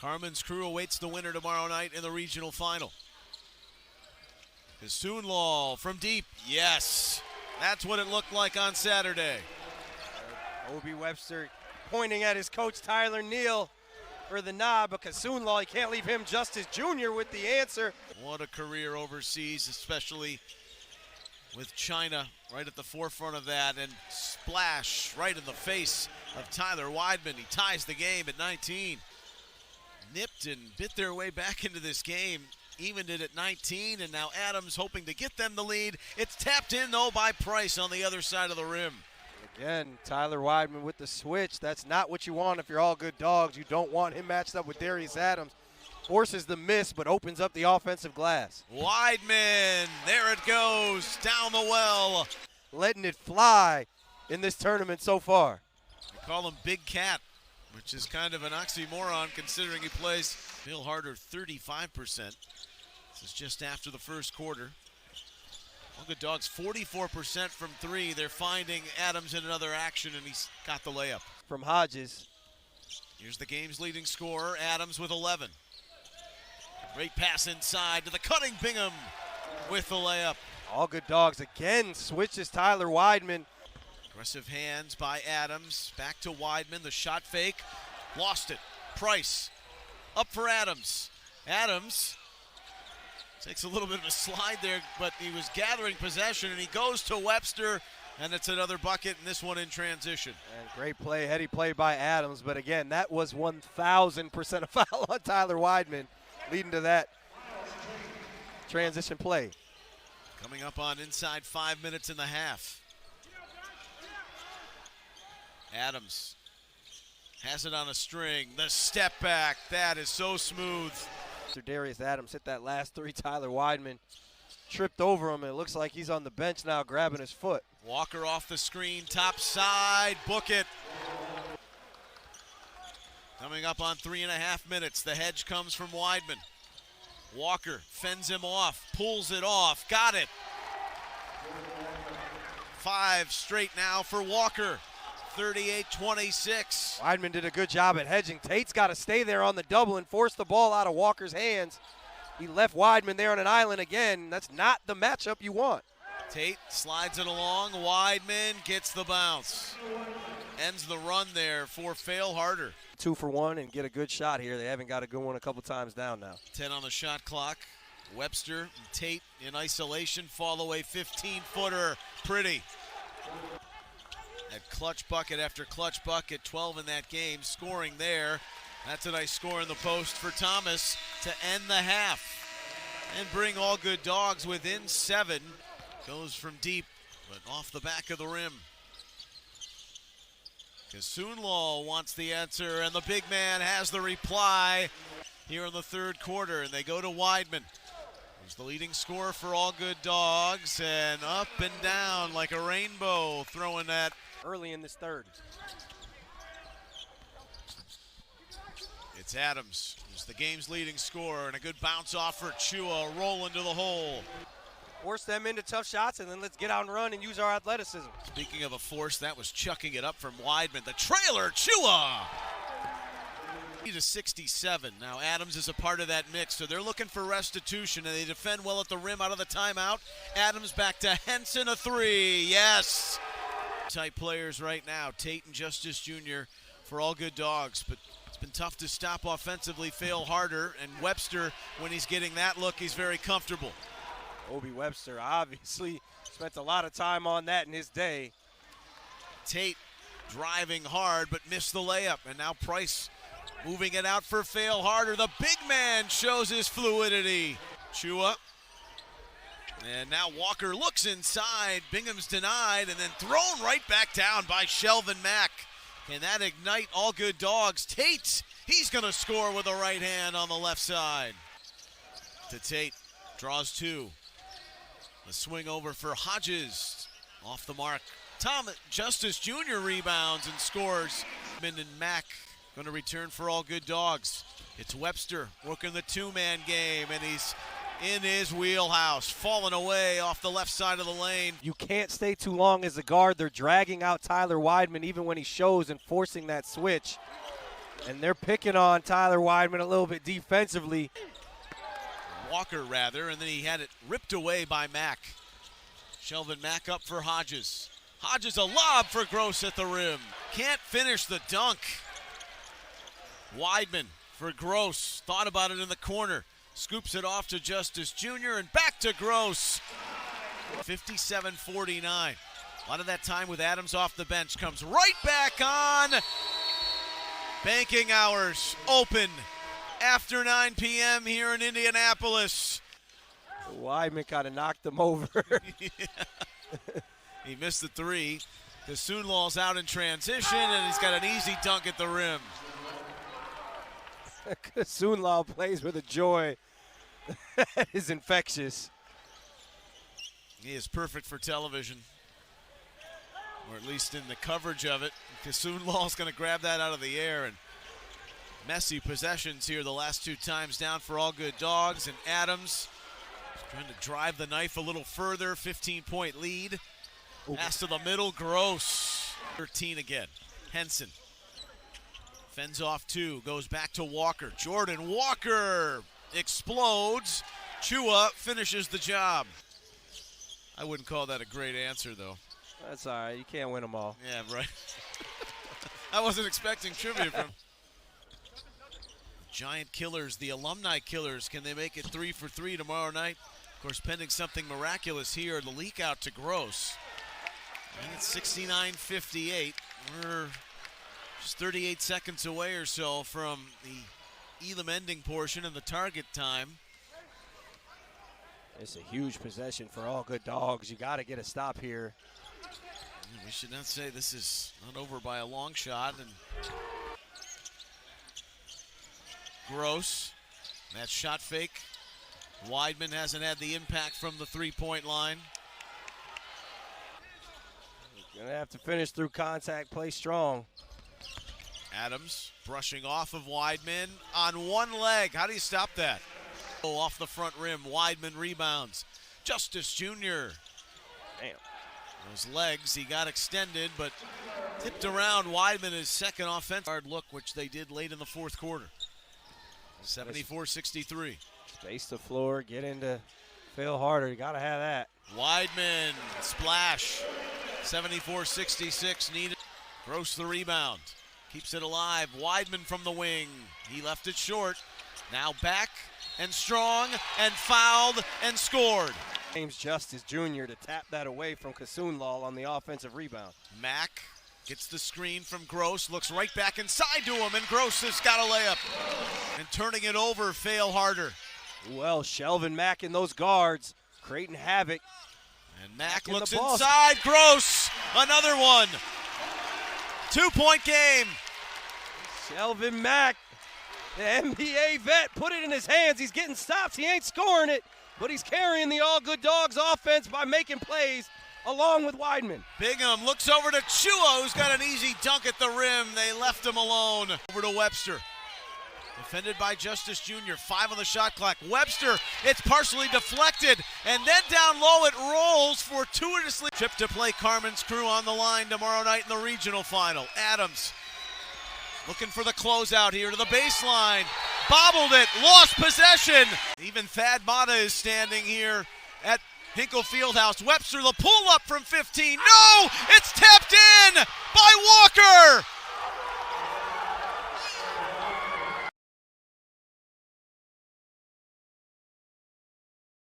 Carmen's crew awaits the winner tomorrow night in the regional final. Kasunlal from deep, yes. That's what it looked like on Saturday. Obi Webster pointing at his coach Tyler Neal for the nod, but Kasunlal, you can't leave him Justice Jr. with the answer. What a career overseas, especially with China right at the forefront of that, and splash right in the face of Tyler Weidman. He ties the game at 19. Nipped and bit their way back into this game, evened it at 19, and now Adams hoping to get them the lead. It's tapped in though by Price on the other side of the rim. Again, Tyler Weidman with the switch. That's not what you want if you're all good dogs. You don't want him matched up with Darius Adams. Forces the miss, but opens up the offensive glass. Weidman, there it goes, down the well. Letting it fly in this tournament so far. They call him Big Cat, which is kind of an oxymoron considering he plays Phil Harder 35%. This is just after the first quarter. All good Dogs 44% from three. They're finding Adams in another action, and he's got the layup. From Hodges. Here's the game's leading scorer, Adams with 11. Great pass inside to the cutting Bingham with the layup. All good dogs again switches Tyler Weidman. Aggressive hands by Adams. Back to Weidman, the shot fake. Lost it. Price up for Adams. Adams takes a little bit of a slide there, but he was gathering possession, and he goes to Webster, and it's another bucket, and this one in transition. And great play, heady play by Adams, but again, that was 1,000% a foul on Tyler Weidman, leading to that transition play. Coming up on inside 5 minutes in the half. Adams has it on a string. The step back, that is so smooth. After Darius Adams hit that last three, Tyler Weidman tripped over him, and it looks like he's on the bench now grabbing his foot. Walker off the screen, top side, book it. Coming up on 3.5 minutes, the hedge comes from Weidman. Walker fends him off, pulls it off, got it. 5 straight now for Walker, 38-26. Weidman did a good job at hedging. Tate's got to stay there on the double and force the ball out of Walker's hands. He left Weidman there on an island again. That's not the matchup you want. Tate slides it along. Weidman gets the bounce. Ends the run there for Phil Harder. 2 for 1 and get a good shot here. They haven't got a good one a couple times down now. 10 on the shot clock. Webster and Tate in isolation. Fall away 15-footer. Pretty. At clutch bucket after clutch bucket. 12 in that game. Scoring there. That's a nice score in the post for Thomas to end the half and bring All Good Dogs within 7. Goes from deep, but off the back of the rim. Kasunlal wants the answer, and the big man has the reply here in the third quarter, and they go to Weidman. He's the leading scorer for All Good Dogs, and up and down like a rainbow, throwing that early in this third. It's Adams, who's the game's leading scorer, and a good bounce off for Chua, roll into the hole. Force them into tough shots, and then let's get out and run and use our athleticism. Speaking of a force, that was chucking it up from Weidman. The trailer, Chua! To 67. Now Adams is a part of that mix, so they're looking for restitution, and they defend well at the rim out of the timeout. Adams back to Henson, a 3, yes! Tight players right now, Tate and Justice Jr. for All Good Dogs, but it's been tough to stop offensively. Phil Harder, and Webster, when he's getting that look, he's very comfortable. Obi Webster obviously spent a lot of time on that in his day. Tate driving hard, but missed the layup, and now Price moving it out for Phil Harder. The big man shows his fluidity. Chua. And now Walker looks inside. Bingham's denied, and then thrown right back down by Shelvin Mack. Can that ignite All Good Dogs? Tate, he's going to score with the right hand on the left side. To Tate, draws 2. The swing over for Hodges. Off the mark. Justice Jr. rebounds and scores. And Mack going to return for All Good Dogs. It's Webster working the 2-man game, and he's in his wheelhouse, falling away off the left side of the lane. You can't stay too long as a guard. They're dragging out Tyler Weidman even when he shows and forcing that switch. And they're picking on Tyler Weidman a little bit defensively. Walker, rather, and then he had it ripped away by Mack. Shelvin Mack up for Hodges. Hodges a lob for Gross at the rim. Can't finish the dunk. Weidman for Gross. Thought about it in the corner. Scoops it off to Justice Jr. and back to Gross. 57-49. A lot of that time with Adams off the bench comes right back on. Banking hours open after 9 p.m. here in Indianapolis. Weidman kind of knocked them over. He missed the three. Kasunlal's out in transition, and he's got an easy dunk at the rim. Kasunlal plays with a joy that is infectious. He is perfect for television, or at least in the coverage of it. Kasunlal's going to grab that out of the air, and messy possessions here the last two times down for All Good Dogs, and Adams trying to drive the knife a little further. 15-point lead. Pass to the middle, Gross. 13 again. Henson fends off two, goes back to Walker. Jordan Walker explodes. Chua finishes the job. I wouldn't call that a great answer, though. That's all right. You can't win them all. Yeah, right. I wasn't expecting trivia from Giant Killers, the Alumni Killers. Can they make it 3 for 3 tomorrow night? Of course, pending something miraculous here, the leak out to Gross. And it's 69-58. We're just 38 seconds away or so from the Elam ending portion and the target time. It's a huge possession for All Good Dogs. You got to get a stop here. We should not say this is not over by a long shot. And Gross, that shot fake. Weidman hasn't had the impact from the three-point line. Gonna have to finish through contact, play strong. Adams brushing off of Weidman on one leg. How do you stop that? Oh, off the front rim, Weidman rebounds. Justice Jr. Damn. Those legs, he got extended, but tipped around. Weidman his second offensive hard look, which they did late in the fourth quarter. 74-63. Space the floor, get into Phil Harder. You got to have that. Weidman, splash. 74-66 needed. Gross the rebound. Keeps it alive. Weidman from the wing. He left it short. Now back and strong and fouled and scored. James Justice Jr. to tap that away from Kasunlal on the offensive rebound. Mack gets the screen from Gross, looks right back inside to him, and Gross has got a layup. And turning it over, Fail Harder. Well, Shelvin Mack and those guards creating havoc. And Mack looks inside. Gross, another one. 2-point game. Shelvin Mack, the NBA vet, put it in his hands. He's getting stops. He ain't scoring it, but he's carrying the All Good Dogs offense by making plays along with Weidman. Bingham looks over to Chua, who's got an easy dunk at the rim. They left him alone. Over to Webster. Defended by Justice Jr. 5 on the shot clock. Webster, it's partially deflected, and then down low it rolls fortuitously. Trip to play Carmen's crew on the line tomorrow night in the regional final. Adams looking for the closeout here to the baseline. Bobbled it, lost possession. Even Thad Mata is standing here at Hinkle Fieldhouse. Webster, the pull up from 15. No, it's tapped in by Walker.